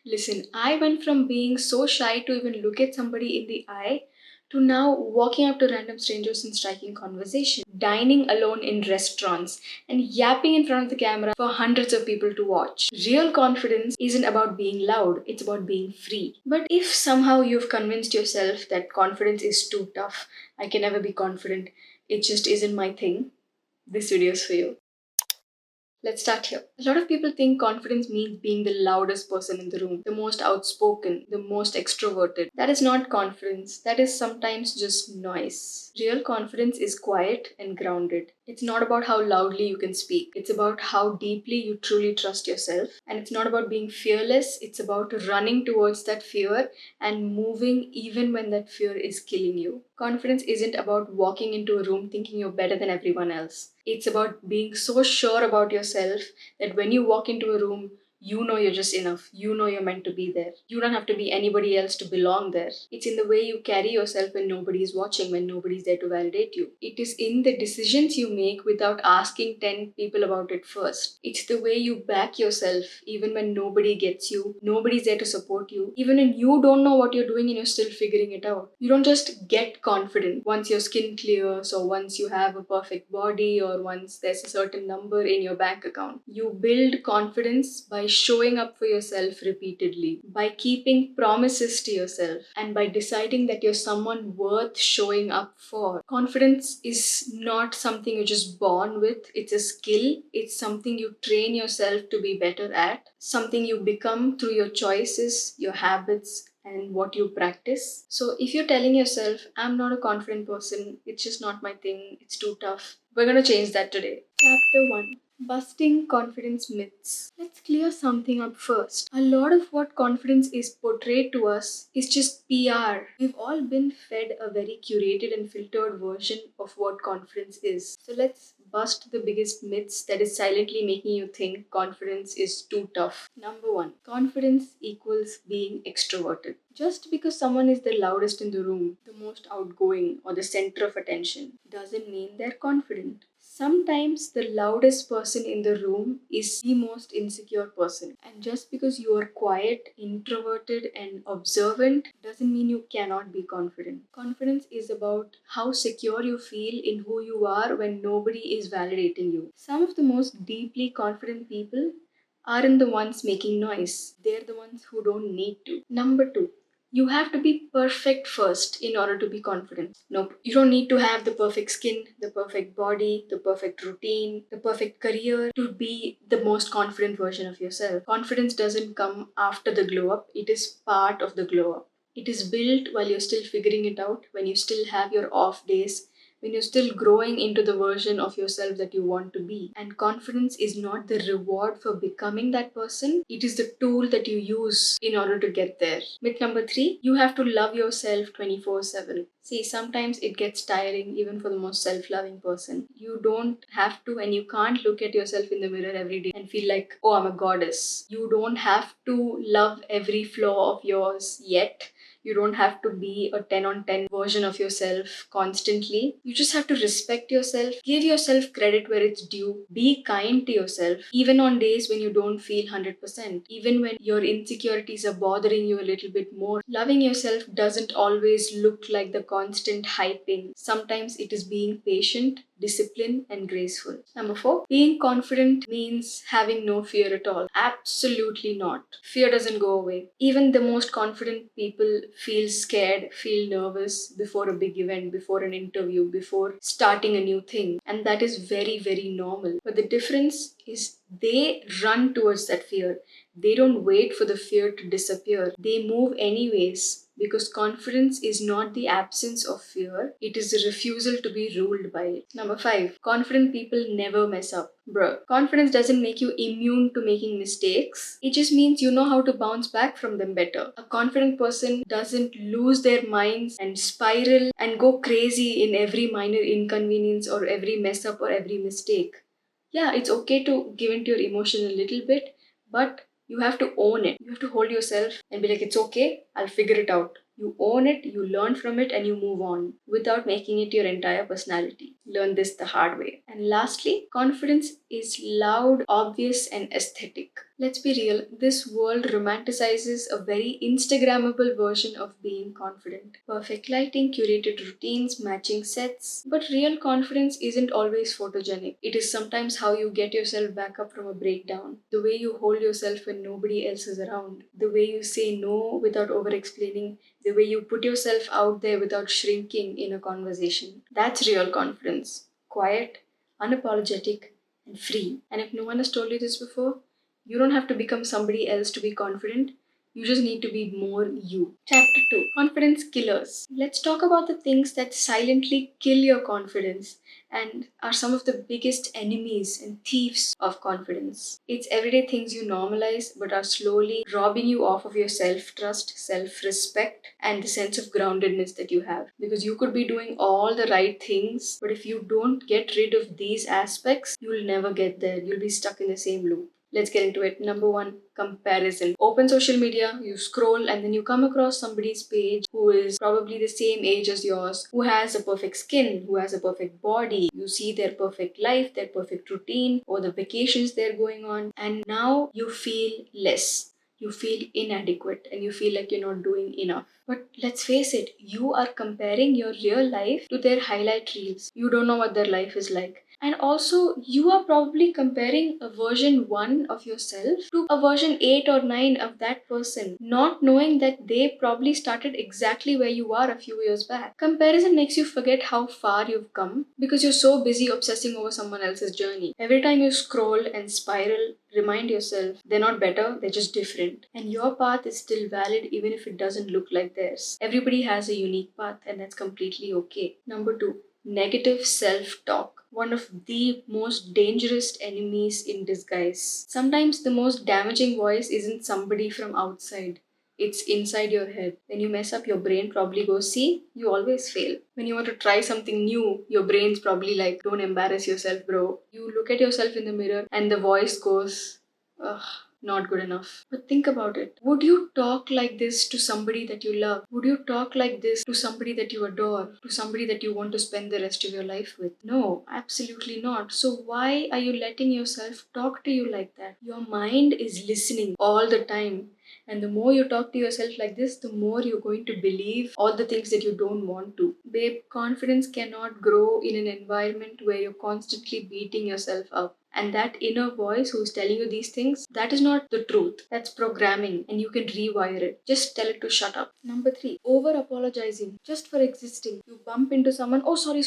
Listen, I went from being so shy to even look at somebody in the eye to now walking up to random strangers and striking conversation, dining alone in restaurants, and yapping in front of the camera for hundreds of people to watch. Real confidence isn't about being loud, it's about being free. But if somehow you've convinced yourself that confidence is too tough, I can never be confident, it just isn't my thing, this video is for you. Let's start here. A lot of people think confidence means being the loudest person in the room, the most outspoken, the most extroverted. That is not confidence, that is sometimes just noise. Real confidence is quiet and grounded. It's not about how loudly you can speak, it's about how deeply you truly trust yourself. And it's not about being fearless, it's about running towards that fear and moving even when that fear is killing you. Confidence isn't about walking into a room thinking you're better than everyone else. It's about being so sure about yourself that when you walk into a room, you know you're just enough. You know you're meant to be there. You don't have to be anybody else to belong there. It's in the way you carry yourself when nobody's watching, when nobody's there to validate you. It is in the decisions you make without asking 10 people about it first. It's the way you back yourself even when nobody gets you, nobody's there to support you, even when you don't know what you're doing and you're still figuring it out. You don't just get confident once your skin clears or once you have a perfect body or once there's a certain number in your bank account. You build confidence by showing up for yourself repeatedly, by keeping promises to yourself, and by deciding that you're someone worth showing up for. Confidence is not something you're just born with, it's a skill, it's something you train yourself to be better at, something you become through your choices, your habits, and what you practice. So if you're telling yourself, I'm not a confident person, it's just not my thing, it's too tough, we're gonna change that today. Chapter 1: Busting confidence myths. Let's clear something up first. A lot of what confidence is portrayed to us is just PR. We've all been fed a very curated and filtered version of what confidence is. So let's bust the biggest myths that is silently making you think confidence is too tough. Number 1: confidence equals being extroverted. Just because someone is the loudest in the room, the most outgoing, or the center of attention, doesn't mean they're confident. Sometimes the loudest person in the room is the most insecure person. And just because you are quiet, introverted, and observant doesn't mean you cannot be confident. Confidence is about how secure you feel in who you are when nobody is validating you. Some of the most deeply confident people aren't the ones making noise, they're the ones who don't need to. Number 2: you have to be perfect first in order to be confident. Nope. You don't need to have the perfect skin, the perfect body, the perfect routine, the perfect career to be the most confident version of yourself. Confidence doesn't come after the glow up, it is part of the glow up. It is built while you're still figuring it out, when you still have your off days, when you're still growing into the version of yourself that you want to be. And confidence is not the reward for becoming that person, it is the tool that you use in order to get there. Myth number 3: you have to love yourself 24/7. See, sometimes it gets tiring even for the most self loving person. You don't have to, and you can't look at yourself in the mirror every day and feel like, oh, I'm a goddess. You don't have to love every flaw of yours yet. You don't have to be a 10 on 10 version of yourself constantly. You just have to respect yourself, give yourself credit where it's due, be kind to yourself, even on days when you don't feel 100%, even when your insecurities are bothering you a little bit more. Loving yourself doesn't always look like the constant hyping. Sometimes it is being patient, disciplined, and graceful. Number 4: being confident means having no fear at all. Absolutely not. Fear doesn't go away. Even the most confident people feel scared, feel nervous before a big event, before an interview, before starting a new thing. And that is very, very normal. But the difference is they run towards that fear. They don't wait for the fear to disappear. They move anyways, because confidence is not the absence of fear, it is the refusal to be ruled by it. Number 5: confident people never mess up. Bruh, confidence doesn't make you immune to making mistakes. It just means you know how to bounce back from them better. A confident person doesn't lose their minds and spiral and go crazy in every minor inconvenience or every mess up or every mistake. Yeah, it's okay to give into your emotion a little bit, but you have to own it. You have to hold yourself and be like, it's okay, I'll figure it out. You own it, you learn from it, and you move on without making it your entire personality. Learn this the hard way. And lastly, confidence is loud, obvious, and aesthetic. Let's be real, this world romanticizes a very Instagrammable version of being confident. Perfect lighting, curated routines, matching sets. But real confidence isn't always photogenic. It is sometimes how you get yourself back up from a breakdown, the way you hold yourself when nobody else is around, the way you say no without over explaining, the way you put yourself out there without shrinking in a conversation. That's real confidence. Quiet, unapologetic, and free. And if no one has told you this before, you don't have to become somebody else to be confident. You just need to be more you. Chapter 2, Confidence Killers. Let's talk about the things that silently kill your confidence and are some of the biggest enemies and thieves of confidence. It's everyday things you normalize but are slowly robbing you off of your self trust, self respect, and the sense of groundedness that you have. Because you could be doing all the right things, but if you don't get rid of these aspects, you'll never get there. You'll be stuck in the same loop. Let's get into it. Number one, comparison. Open social media, you scroll, and then you come across somebody's page who is probably the same age as yours, who has a perfect skin, who has a perfect body. You see their perfect life, their perfect routine, or the vacations they're going on, and now you feel less. You feel inadequate and you feel like you're not doing enough. But let's face it, you are comparing your real life to their highlight reels. You don't know what their life is like. And also, you are probably comparing a version 1 of yourself to a version 8 or 9 of that person, not knowing that they probably started exactly where you are a few years back. Comparison makes you forget how far you've come because you're so busy obsessing over someone else's journey. Every time you scroll and spiral, remind yourself they're not better, they're just different. And your path is still valid even if it doesn't look like theirs. Everybody has a unique path, and that's completely okay. Number 2, negative self talk. One of the most dangerous enemies in disguise. Sometimes the most damaging voice isn't somebody from outside. It's inside your head. When you mess up, your brain probably goes, see, you always fail. When you want to try something new, your brain's probably like, don't embarrass yourself, bro. You look at yourself in the mirror and the voice goes, ugh, not good enough. But think about it. Would you talk like this to somebody that you love? Would you talk like this to somebody that you adore? To somebody that you want to spend the rest of your life with? No, absolutely not. So why are you letting yourself talk to you like that? Your mind is listening all the time. And the more you talk to yourself like this, the more you're going to believe all the things that you don't want to. Babe, confidence cannot grow in an environment where you're constantly beating yourself up. And that inner voice who's telling you these things, that is not the truth. That's programming, and you can rewire it. Just tell it to shut up. Number 3, over apologizing just for existing. You bump into someone, oh, sorry.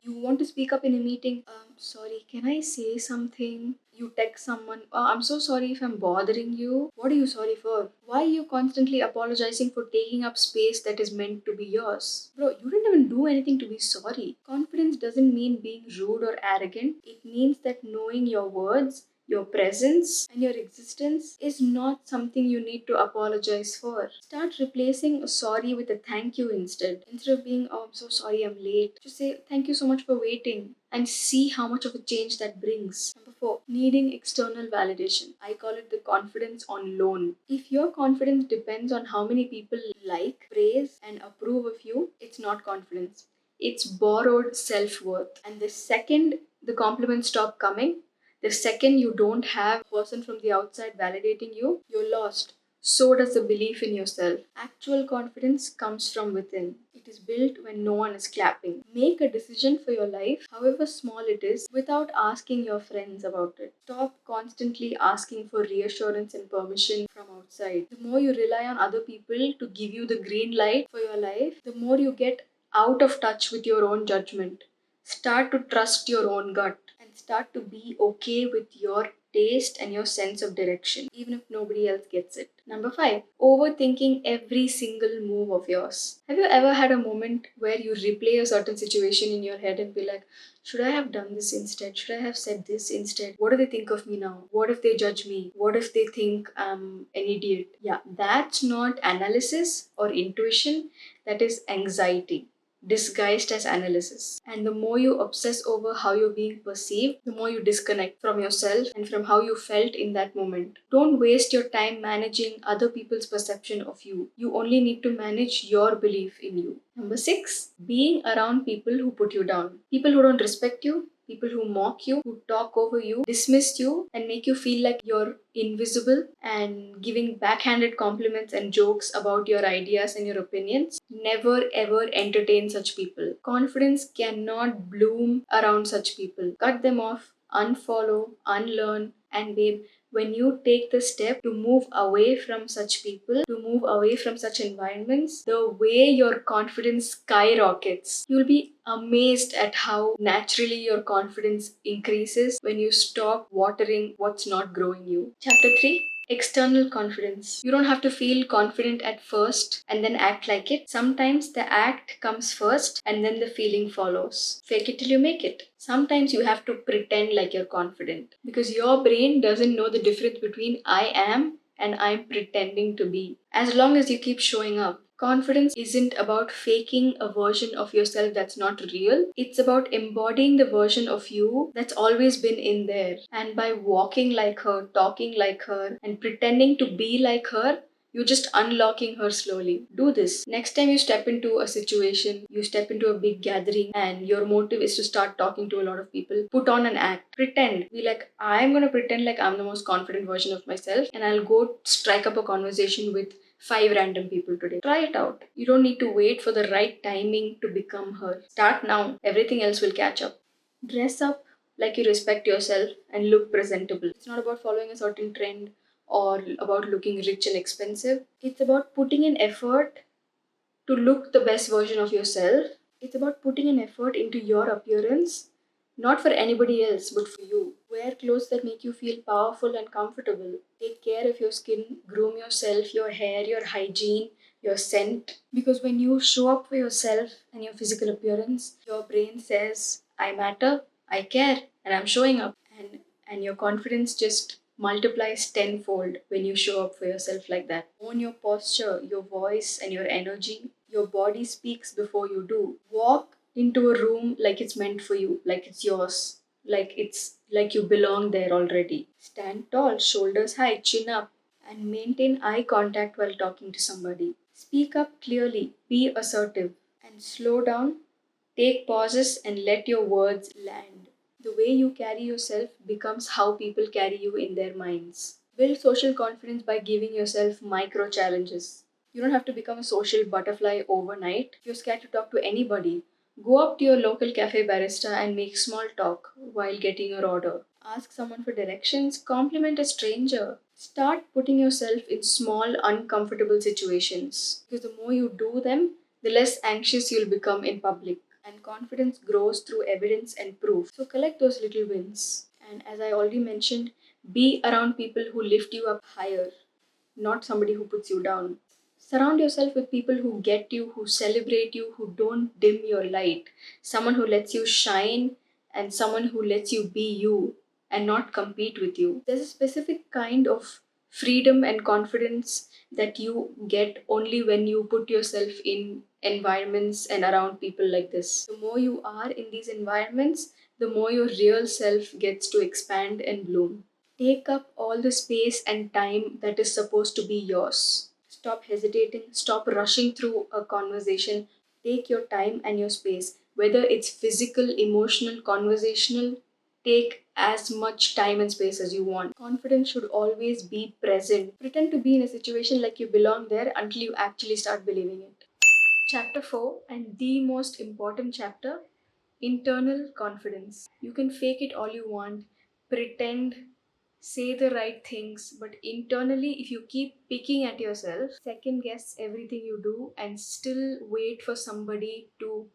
You want to speak up in a meeting, sorry, can I say something? You text someone, I'm so sorry if I'm bothering you. What are you sorry for? Why are you constantly apologizing for taking up space that is meant to be yours? Bro, you didn't even do anything to be sorry. Confidence doesn't mean being rude or arrogant. It means that knowing your words, your presence, and your existence is not something you need to apologize for. Start replacing a sorry with a thank you instead. Instead of being, oh, I'm so sorry I'm late, just say, thank you so much for waiting, and see how much of a change that brings. Number 4, needing external validation. I call it the confidence on loan. If your confidence depends on how many people like, praise, and approve of you, it's not confidence. It's borrowed self worth. And the second the compliments stop coming, the second you don't have a person from the outside validating you, you're lost. So does the belief in yourself. Actual confidence comes from within. It is built when no one is clapping. Make a decision for your life, however small it is, without asking your friends about it. Stop constantly asking for reassurance and permission from outside. The more you rely on other people to give you the green light for your life, the more you get out of touch with your own judgment. Start to trust your own gut and start to be okay with your taste and your sense of direction, even if nobody else gets it. Number 5, overthinking every single move of yours. Have you ever had a moment where you replay a certain situation in your head and be like, should I have done this instead? Should I have said this instead? What do they think of me now? What if they judge me? What if they think I'm an idiot? Yeah, that's not analysis or intuition, that is anxiety disguised as analysis. And the more you obsess over how you're being perceived, the more you disconnect from yourself and from how you felt in that moment. Don't waste your time managing other people's perception of you. You only need to manage your belief in you. Number 6, being around people who put you down. People who don't respect you, People who mock you, who talk over you, dismiss you, and make you feel like you're invisible, and giving backhanded compliments and jokes about your ideas and your opinions. Never ever entertain such people. Confidence cannot bloom around such people. Cut them off, unfollow, unlearn, and babe, when you take the step to move away from such people, to move away from such environments, the way your confidence skyrockets. You'll be amazed at how naturally your confidence increases when you stop watering what's not growing you. Chapter 3. External confidence. You don't have to feel confident at first and then act like it. Sometimes the act comes first and then the feeling follows. Fake it till you make it. Sometimes you have to pretend like you're confident because your brain doesn't know the difference between I am and I'm pretending to be. As long as you keep showing up. Confidence isn't about faking a version of yourself that's not real. It's about embodying the version of you that's always been in there. And by walking like her, talking like her, and pretending to be like her, you're just unlocking her slowly. Do this. Next time you step into a situation, you step into a big gathering, and your motive is to start talking to a lot of people, put on an act. Pretend. Be like, I'm gonna pretend like I'm the most confident version of myself, and I'll go strike up a conversation with 5 random people today. Try it out. You don't need to wait for the right timing to become her. Start now. Everything else will catch up. Dress up like you respect yourself and look presentable. It's not about following a certain trend or about looking rich and expensive. It's about putting in effort to look the best version of yourself. It's about putting an effort into your appearance, not for anybody else, but for you. Wear clothes that make you feel powerful and comfortable. Take care of your skin, groom yourself, your hair, your hygiene, your scent. Because when you show up for yourself and your physical appearance, your brain says, I matter, I care, and I'm showing up. And your confidence just multiplies tenfold when you show up for yourself like that. Own your posture, your voice, and your energy. Your body speaks before you do. Walk into a room like it's meant for you, like it's yours, like you belong there already. Stand tall, shoulders high, chin up, and maintain eye contact while talking to somebody. Speak up clearly, be assertive, and slow down. Take pauses and let your words land. The way you carry yourself becomes how people carry you in their minds. Build social confidence by giving yourself micro challenges. You don't have to become a social butterfly overnight. If you're scared to talk to anybody, go up to your local cafe barista and make small talk while getting your order. Ask someone for directions, compliment a stranger. Start putting yourself in small, uncomfortable situations. Because the more you do them, the less anxious you'll become in public. And confidence grows through evidence and proof. So collect those little wins. And as I already mentioned, be around people who lift you up higher, not somebody who puts you down. Surround yourself with people who get you, who celebrate you, who don't dim your light. Someone who lets you shine and someone who lets you be you and not compete with you. There's a specific kind of freedom and confidence that you get only when you put yourself in environments and around people like this. The more you are in these environments, the more your real self gets to expand and bloom. Take up all the space and time that is supposed to be yours. Stop hesitating, stop rushing through a conversation. Take your time and your space. Whether it's physical, emotional, conversational, take as much time and space as you want. Confidence should always be present. Pretend to be in a situation like you belong there until you actually start believing it. Chapter 4, and the most important chapter, internal confidence. You can fake it all you want, pretend, say the right things, but internally, if you keep picking at yourself, second guess everything you do, and still wait for somebody to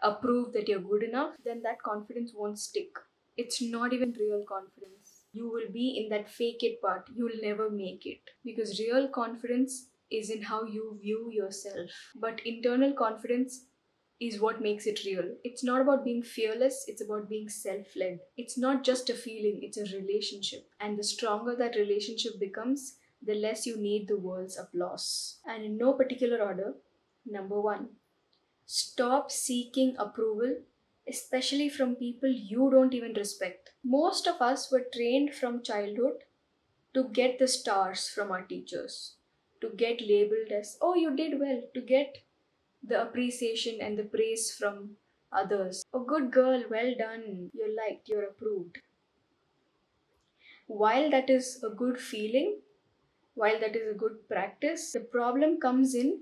approve that you're good enough, then that confidence won't stick. It's not even real confidence. You will be in that fake it part. You'll never make it. Because real confidence is in how you view yourself. But internal confidence is what makes it real. It's not about being fearless, it's about being self led. It's not just a feeling, it's a relationship. And the stronger that relationship becomes, the less you need the world's applause. And in no particular order, number one, stop seeking approval, especially from people you don't even respect. Most of us were trained from childhood to get the stars from our teachers, to get labeled as, oh, you did well, to get the appreciation and the praise from others. A good girl, well done, you're liked, you're approved. While that is a good feeling, while that is a good practice, the problem comes in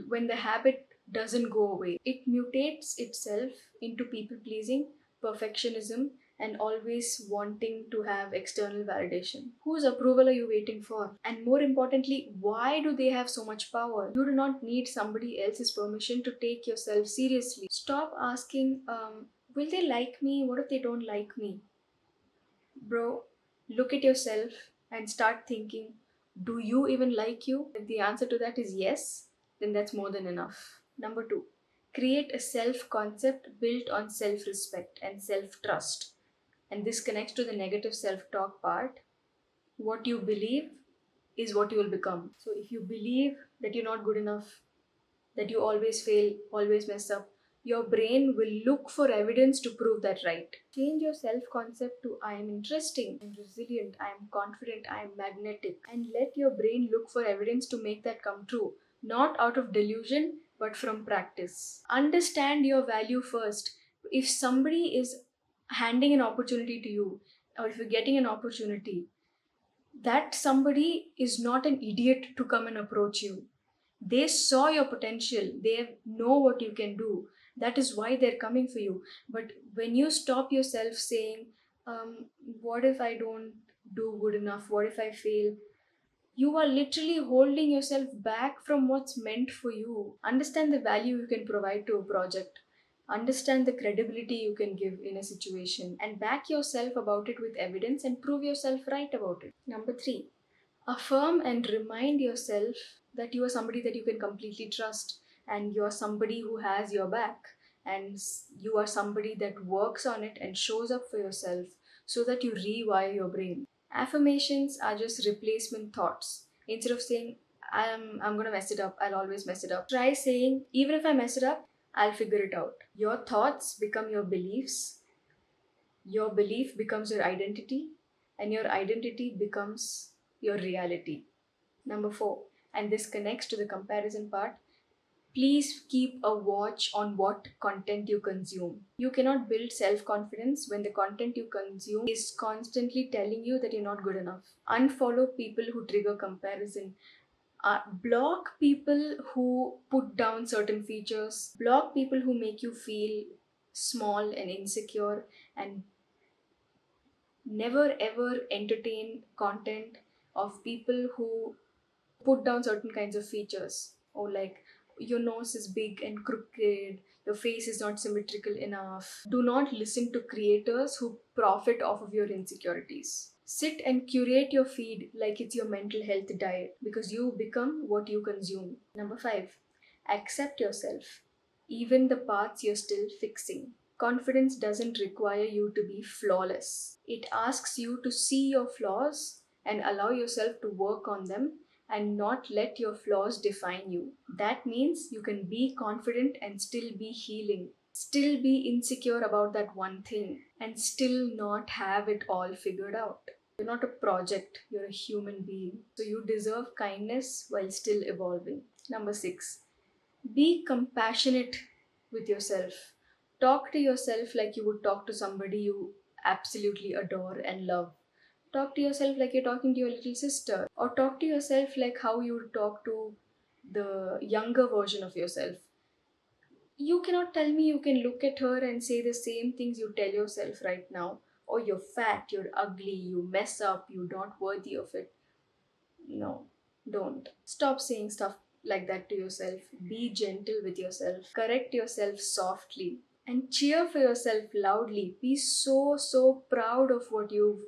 when the habit doesn't go away. It mutates itself into people pleasing, perfectionism, and always wanting to have external validation. Whose approval are you waiting for? And more importantly, why do they have so much power? You do not need somebody else's permission to take yourself seriously. Stop asking, will they like me? What if they don't like me? Bro, look at yourself and start thinking, do you even like you? If the answer to that is yes, then that's more than enough. Number two, create a self concept built on self respect and self trust. And this connects to the negative self talk part. What you believe is what you will become. So if you believe that you're not good enough, that you always fail, always mess up, your brain will look for evidence to prove that right. Change your self concept to I am interesting, I'm resilient, I am confident, I am magnetic, and let your brain look for evidence to make that come true, not out of delusion but from practice. Understand your value first. If somebody is handing an opportunity to you, or if you're getting an opportunity, that somebody is not an idiot to come and approach you. They saw your potential, they know what you can do. That is why they're coming for you. But when you stop yourself saying, what if I don't do good enough? What if I fail? You are literally holding yourself back from what's meant for you. Understand the value you can provide to a project. Understand the credibility you can give in a situation and back yourself about it with evidence and prove yourself right about it. Number three, affirm and remind yourself that you are somebody that you can completely trust, and you are somebody who has your back, and you are somebody that works on it and shows up for yourself so that you rewire your brain. Affirmations are just replacement thoughts. Instead of saying, I'm going to mess it up, I'll always mess it up, try saying, even if I mess it up, I'll figure it out. Your thoughts become your beliefs, your belief becomes your identity, and your identity becomes your reality. Number four, and this connects to the comparison part, please keep a watch on what content you consume. You cannot build self confidence when the content you consume is constantly telling you that you're not good enough. Unfollow people who trigger comparison. Block people who put down certain features. Block people who make you feel small and insecure, and never ever entertain content of people who put down certain kinds of features, or like your nose is big and crooked, your face is not symmetrical enough. Do not listen to creators who profit off of your insecurities. Sit and curate your feed like it's your mental health diet, because you become what you consume. Number 5, accept yourself, even the parts you're still fixing. Confidence doesn't require you to be flawless. It asks you to see your flaws and allow yourself to work on them and not let your flaws define you. That means you can be confident and still be healing, still be insecure about that one thing, and still not have it all figured out. You're not a project, you're a human being. So you deserve kindness while still evolving. Number 6, be compassionate with yourself. Talk to yourself like you would talk to somebody you absolutely adore and love. Talk to yourself like you're talking to your little sister, or talk to yourself like how you would talk to the younger version of yourself. You cannot tell me you can look at her and say the same things you tell yourself right now. Oh, you're fat, you're ugly, you mess up, you're not worthy of it. No, don't. Stop saying stuff like that to yourself. Be gentle with yourself. Correct yourself softly. And cheer for yourself loudly. Be so proud of what you've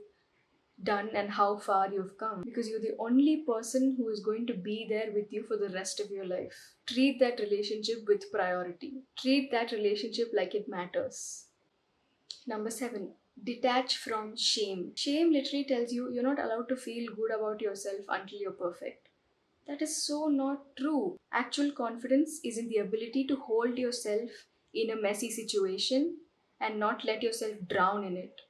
done and how far you've come, because you're the only person who is going to be there with you for the rest of your life. Treat that relationship with priority. Treat that relationship like it matters. Number 7, detach from shame. Shame literally tells you you're not allowed to feel good about yourself until you're perfect. That is so not true. Actual confidence is in the ability to hold yourself in a messy situation and not let yourself drown in it.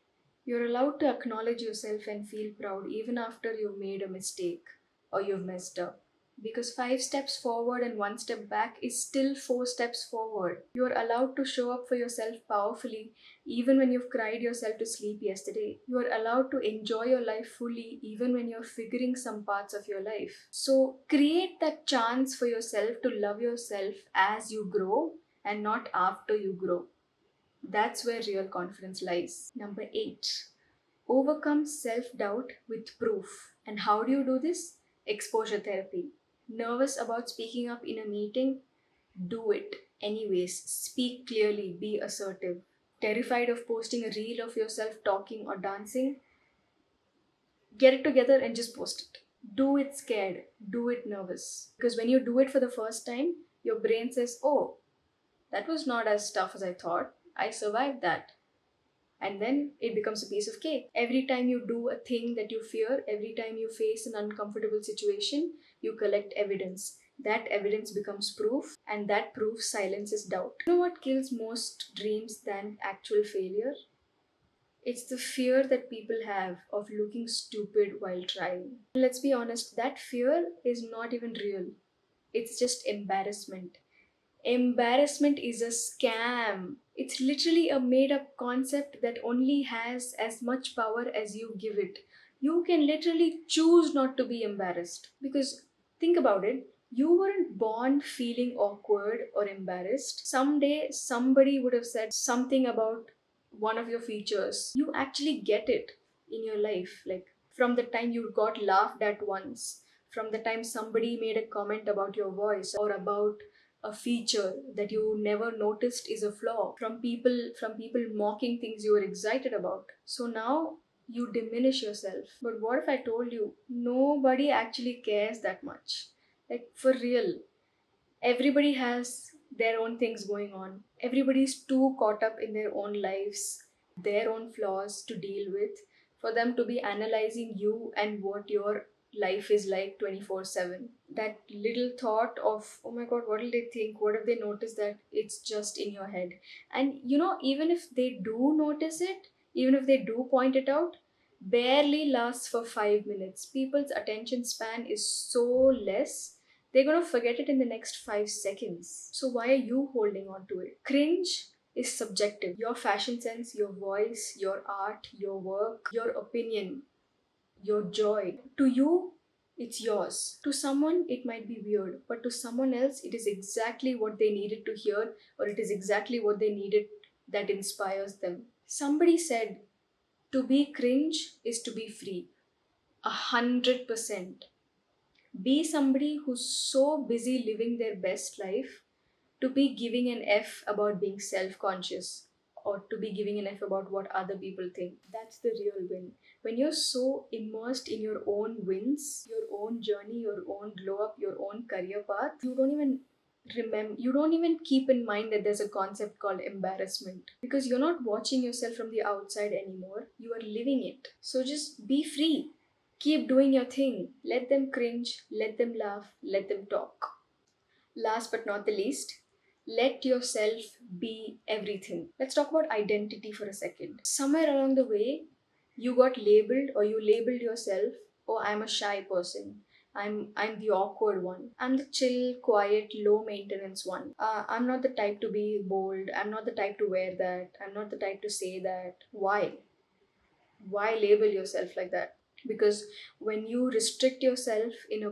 You're allowed to acknowledge yourself and feel proud even after you've made a mistake or you've messed up. Because 5 steps forward and 1 step back is still 4 steps forward. You're allowed to show up for yourself powerfully even when you've cried yourself to sleep yesterday. You're allowed to enjoy your life fully even when you're figuring some parts of your life. So create that chance for yourself to love yourself as you grow and not after you grow. That's where real confidence lies. Number 8. Overcome self doubt with proof. And how do you do this? Exposure therapy. Nervous about speaking up in a meeting? Do it. Anyways, speak clearly, be assertive. Terrified of posting a reel of yourself talking or dancing? Get it together and just post it. Do it scared, do it nervous. Because when you do it for the first time, your brain says, oh, that was not as tough as I thought. I survived that. And then it becomes a piece of cake. Every time you do a thing that you fear, every time you face an uncomfortable situation, you collect evidence. That evidence becomes proof, and that proof silences doubt. You know what kills most dreams than actual failure? It's the fear that people have of looking stupid while trying. Let's be honest, that fear is not even real. It's just embarrassment. Embarrassment is a scam. It's literally a made up concept that only has as much power as you give it. You can literally choose not to be embarrassed. Because think about it, you weren't born feeling awkward or embarrassed. Someday somebody would have said something about one of your features. You actually get it in your life. Like from the time you got laughed at once, from the time somebody made a comment about your voice or about a feature that you never noticed is a flaw, from people mocking things you were excited about. So now you diminish yourself. But what if I told you nobody actually cares that much? Like for real, everybody has their own things going on. Everybody's too caught up in their own lives, their own flaws to deal with, for them to be analyzing you and what your life is like 24/7. That little thought of, oh my god, what will they think? What if they notice that it's just in your head? And even if they do notice it, even if they do point it out, barely lasts for 5 minutes. People's attention span is so less, they're going to forget it in the next 5 seconds. So, why are you holding on to it? Cringe is subjective. Your fashion sense, your voice, your art, your work, your opinion, your joy. To you, it's yours. To someone, it might be weird, but to someone else, it is exactly what they needed to hear, or it is exactly what they needed that inspires them. Somebody said, to be cringe is to be free. 100%. Be somebody who's so busy living their best life to be giving an F about being self conscious or to be giving an F about what other people think. That's the real win. When you're so immersed in your own wins, your own journey, your own glow up, your own career path, you don't even keep in mind that there's a concept called embarrassment, because you're not watching yourself from the outside anymore, you are living it. So just be free. Keep doing your thing. Let them cringe, let them laugh, let them talk. Last but not the least, let yourself be everything. Let's talk about identity for a second. Somewhere along the way, you got labeled or you labeled yourself, oh, I'm a shy person. I'm the awkward one. I'm the chill, quiet, low maintenance one. I'm not the type to be bold. I'm not the type to wear that. I'm not the type to say that. Why? Why label yourself like that? Because when you restrict yourself in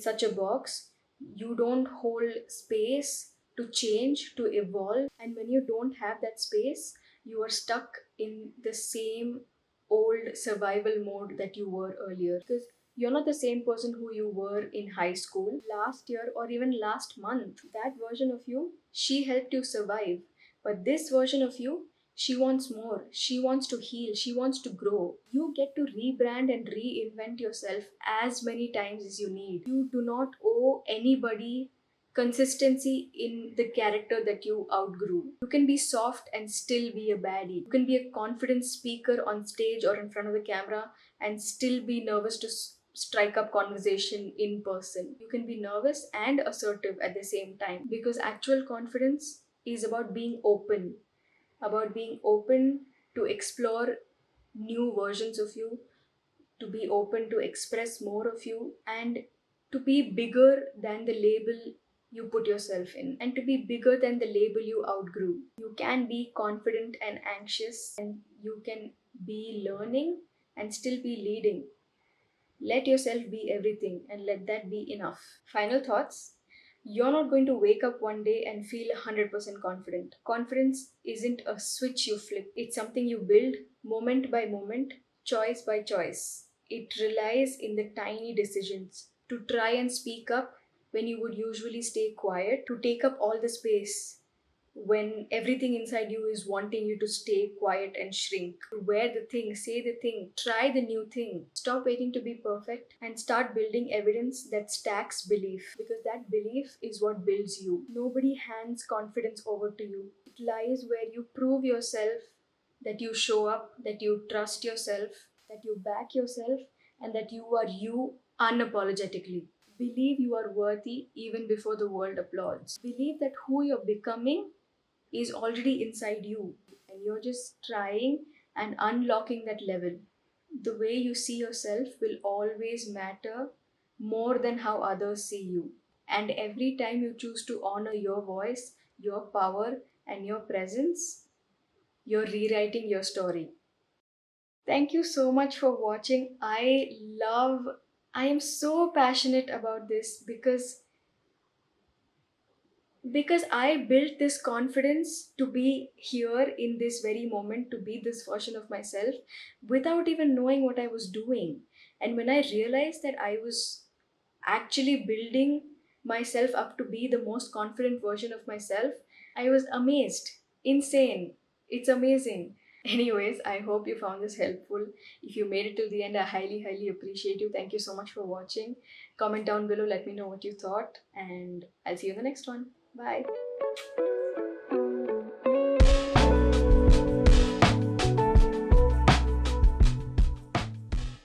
such a box, you don't hold space to change, to evolve. And when you don't have that space, you are stuck in the same old survival mode that you were earlier. Because you're not the same person who you were in high school, last year, or even last month. That version of you, she helped you survive. But this version of you, she wants more. She wants to heal. She wants to grow. You get to rebrand and reinvent yourself as many times as you need. You do not owe anybody consistency in the character that you outgrew. You can be soft and still be a baddie. You can be a confident speaker on stage or in front of the camera and still be nervous to strike up conversation in person. You can be nervous and assertive at the same time, because actual confidence is about being open to explore new versions of you, to be open to express more of you, and to be bigger than the label you put yourself in, and to be bigger than the label you outgrew. You can be confident and anxious, and you can be learning and still be leading. Let yourself be everything and let that be enough. Final thoughts. You're not going to wake up one day and feel 100% confident. Confidence isn't a switch you flip, it's something you build moment by moment, choice by choice. It relies in the tiny decisions to try and speak up when you would usually stay quiet, to take up all the space when everything inside you is wanting you to stay quiet and shrink. Wear the thing, say the thing, try the new thing. Stop waiting to be perfect and start building evidence that stacks belief, because that belief is what builds you. Nobody hands confidence over to you. It lies where you prove yourself, that you show up, that you trust yourself, that you back yourself, and that you are you unapologetically. Believe you are worthy even before the world applauds. Believe that who you're becoming is already inside you, and you're just trying and unlocking that level. The way you see yourself will always matter more than how others see you. And every time you choose to honor your voice, your power, and your presence, you're rewriting your story. Thank you so much for watching. I am so passionate about this because I built this confidence to be here in this very moment, to be this version of myself without even knowing what I was doing. And when I realized that I was actually building myself up to be the most confident version of myself, I was amazed. Insane. It's amazing. Anyways, I hope you found this helpful. If you made it till the end, I highly, highly appreciate you. Thank you so much for watching. Comment down below, let me know what you thought, and I'll see you in the next one. Bye.